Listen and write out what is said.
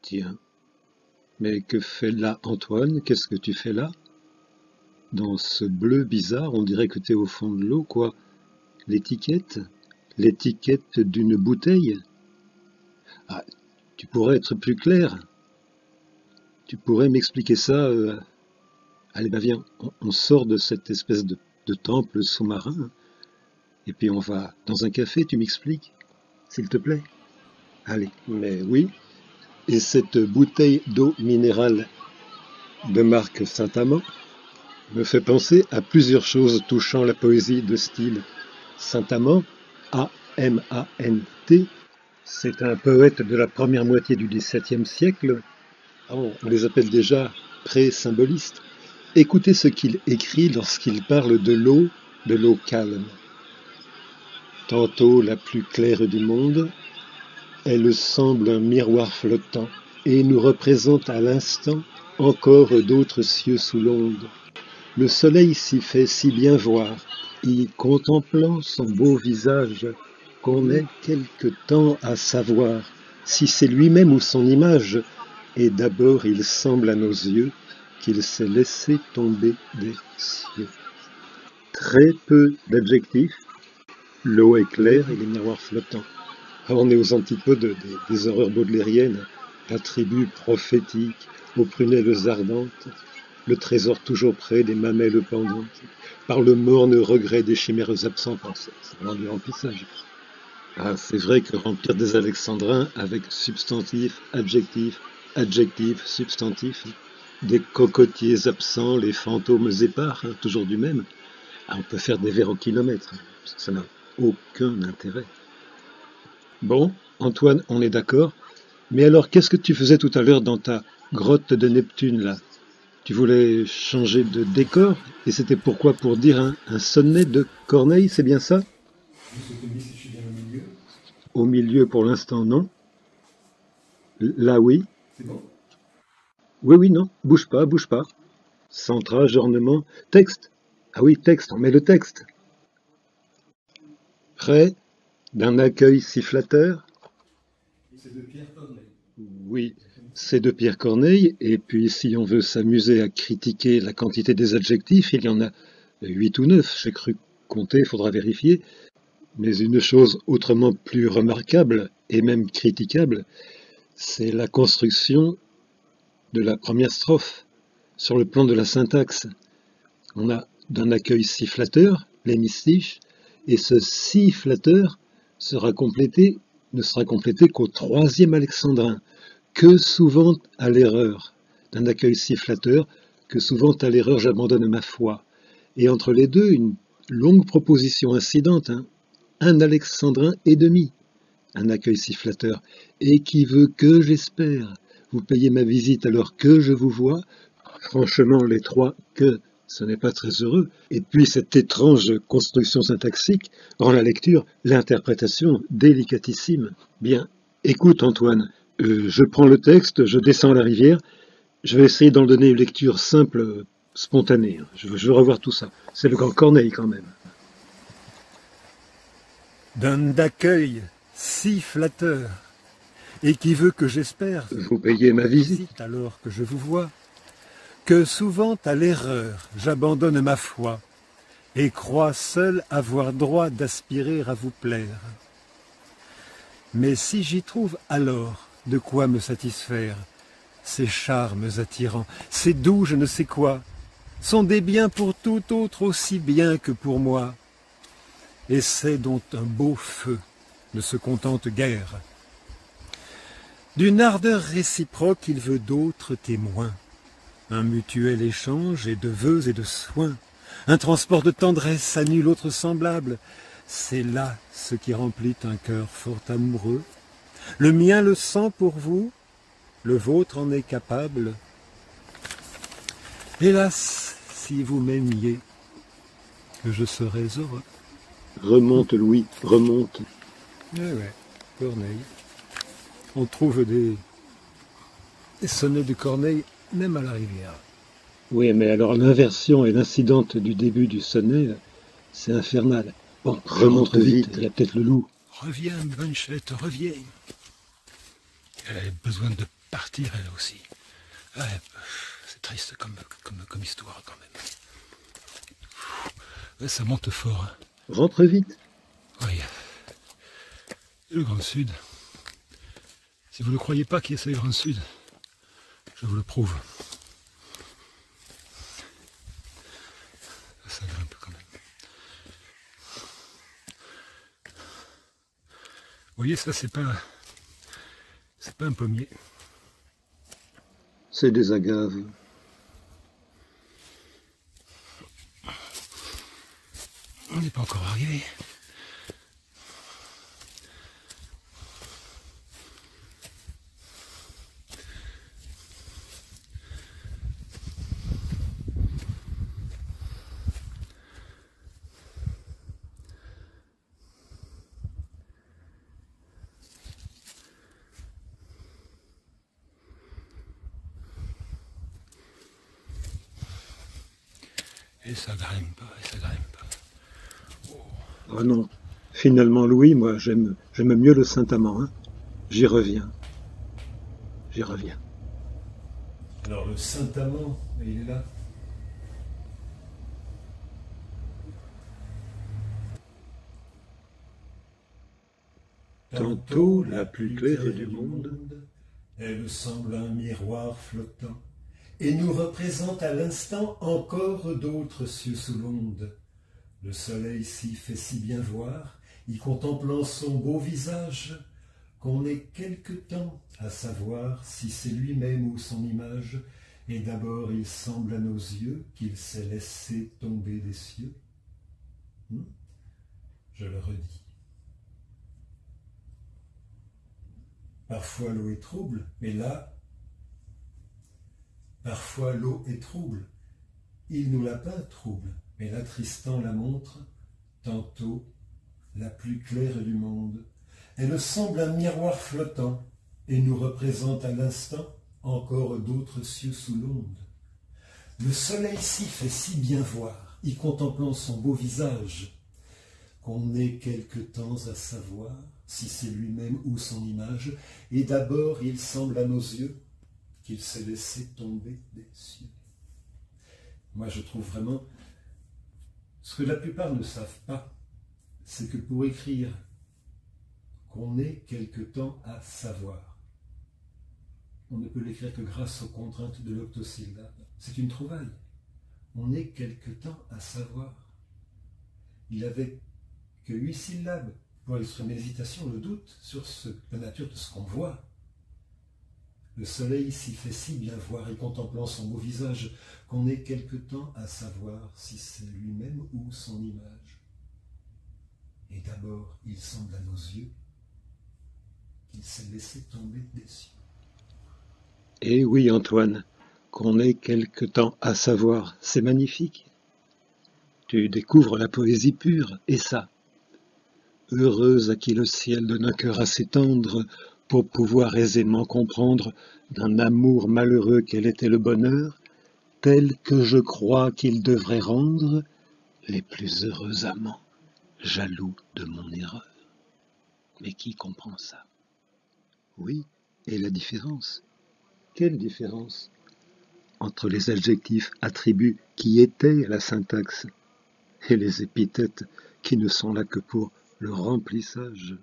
Tiens, mais que fait là Antoine? Qu'est-ce que tu fais là? Dans ce bleu bizarre, on dirait que t'es au fond de l'eau, quoi. L'étiquette? L'étiquette d'une bouteille? Ah, tu pourrais être plus clair. Tu pourrais m'expliquer ça. Allez, bah viens, on sort de cette espèce de temple sous-marin, et puis on va dans un café, tu m'expliques, s'il te plaît? Allez, mais oui. Et cette bouteille d'eau minérale de marque Saint-Amand me fait penser à plusieurs choses touchant la poésie de style Saint-Amand, A-M-A-N-T. C'est un poète de la première moitié du XVIIe siècle. On les appelle déjà pré-symbolistes. Écoutez ce qu'il écrit lorsqu'il parle de l'eau calme. Tantôt la plus claire du monde, elle semble un miroir flottant et nous représente à l'instant encore d'autres cieux sous l'onde. Le soleil s'y fait si bien voir, y contemplant son beau visage, qu'on est quelque temps à savoir si c'est lui-même ou son image, et d'abord il semble à nos yeux qu'il s'est laissé tomber des cieux. Très peu d'adjectifs, l'eau est claire et les miroirs flottants. On est aux antipodes des horreurs baudelairiennes, la tribu prophétique, aux prunelles ardentes, le trésor toujours près des mamelles pendantes, par le morne regret des chimères absentes. C'est vraiment du remplissage. Ah, c'est vrai que remplir des alexandrins avec substantif, adjectif, adjectif, substantif, des cocotiers absents, les fantômes épars, toujours du même, on peut faire des vers au kilomètre. Ça n'a aucun intérêt. Bon, Antoine, on est d'accord. Mais alors, qu'est-ce que tu faisais tout à l'heure dans ta grotte de Neptune, là? Tu voulais changer de décor? Et c'était pourquoi? Pour dire un sonnet de Corneille, c'est bien ça? Au milieu, pour l'instant, non. Là, oui. Oui, oui, non. Bouge pas, bouge pas. Centrage, ornement, texte. Ah oui, texte, on met le texte. Près d'un accueil si flatteur. Oui, c'est de Pierre Corneille, et puis si on veut s'amuser à critiquer la quantité des adjectifs, il y en a 8 ou 9, j'ai cru compter, il faudra vérifier, mais une chose autrement plus remarquable, et même critiquable, c'est la construction de la première strophe, sur le plan de la syntaxe. On a d'un accueil si flatteur, l'hémistiche, et ce si flatteur ne sera complété qu'au troisième alexandrin. Que souvent à l'erreur, d'un accueil si flatteur, que souvent à l'erreur j'abandonne ma foi. Et entre les deux, une longue proposition incidente, un alexandrin et demi, un accueil si flatteur, et qui veut que j'espère, vous payez ma visite alors que je vous vois, franchement les trois que, ce n'est pas très heureux, et puis cette étrange construction syntaxique rend la lecture, l'interprétation délicatissime. Bien, écoute Antoine, je prends le texte, je descends à la rivière, je vais essayer d'en donner une lecture simple, spontanée. Je veux revoir tout ça. C'est le grand Corneille quand même. D'un accueil si flatteur, et qui veut que j'espère, vous payez ma visite alors que je vous vois, que souvent à l'erreur j'abandonne ma foi, et crois seul avoir droit d'aspirer à vous plaire. Mais si j'y trouve alors de quoi me satisfaire, ces charmes attirants, ces doux je ne sais quoi, sont des biens pour tout autre aussi bien que pour moi, et c'est dont un beau feu ne se contente guère. D'une ardeur réciproque il veut d'autres témoins, un mutuel échange et de vœux et de soins, un transport de tendresse à nul autre semblable, c'est là ce qui remplit un cœur fort amoureux. Le mien le sent pour vous, le vôtre en est capable. Hélas, si vous m'aimiez, que je serais heureux. Remonte, Louis, remonte. Ouais, Corneille. On trouve des sonnets de Corneille même à la rivière. Oui, mais alors l'inversion et l'incidente du début du sonnet, c'est infernal. Bon, remonte vite, il y a peut-être le loup. Reviens, Blanchette, reviens. Elle a besoin de partir elle aussi. Ouais, c'est triste comme histoire quand même. Ouais, ça monte fort. Hein. Rentre vite. Oui. Le Grand Sud. Si vous ne croyez pas qu'il y ait ce Grand Sud, je vous le prouve. Ça grimpe quand même. Vous voyez, ça c'est pas un pommier. C'est des agaves. On n'est pas encore arrivé. Et ça grimpe, et ça grimpe. Oh non, finalement Louis, moi j'aime mieux le Saint-Amand. Hein. J'y reviens. J'y reviens. Alors le Saint-Amand, il est là. Tantôt la plus claire du monde, elle semble un miroir flottant, et nous représente à l'instant encore d'autres cieux sous l'onde. Le soleil s'y fait si bien voir, y contemplant son beau visage, qu'on est quelque temps à savoir si c'est lui-même ou son image, et d'abord il semble à nos yeux qu'il s'est laissé tomber des cieux. Je le redis. Parfois l'eau est trouble, mais là, parfois l'eau est trouble. Il nous la peint trouble, mais là Tristan la montre, tantôt la plus claire du monde. Elle semble un miroir flottant, et nous représente à l'instant encore d'autres cieux sous l'onde. Le soleil s'y fait si bien voir, y contemplant son beau visage, qu'on est quelque temps à savoir si c'est lui-même ou son image, et d'abord il semble à nos yeux qu'il s'est laissé tomber des cieux. Moi je trouve vraiment, ce que la plupart ne savent pas, c'est que pour écrire qu'on est quelque temps à savoir, on ne peut l'écrire que grâce aux contraintes de l'octosyllabe. C'est une trouvaille. On est quelque temps à savoir. Il avait que 8 syllabes pour exprimer l'hésitation, le doute sur la nature de ce qu'on voit. Le soleil s'y fait si bien voir, et contemplant son beau visage, qu'on est quelque temps à savoir si c'est lui-même ou son image. Et d'abord, il semble à nos yeux qu'il s'est laissé tomber des cieux. Eh oui, Antoine, qu'on ait quelque temps à savoir, c'est magnifique. Tu découvres la poésie pure, et ça. Heureuse à qui le ciel donne un cœur assez tendre pour pouvoir aisément comprendre d'un amour malheureux quel était le bonheur, tel que je crois qu'il devrait rendre les plus heureux amants, jaloux de mon erreur. Mais qui comprend ça? Oui, et la différence? Quelle différence entre les adjectifs attributs qui étaient à la syntaxe et les épithètes qui ne sont là que pour le remplissage?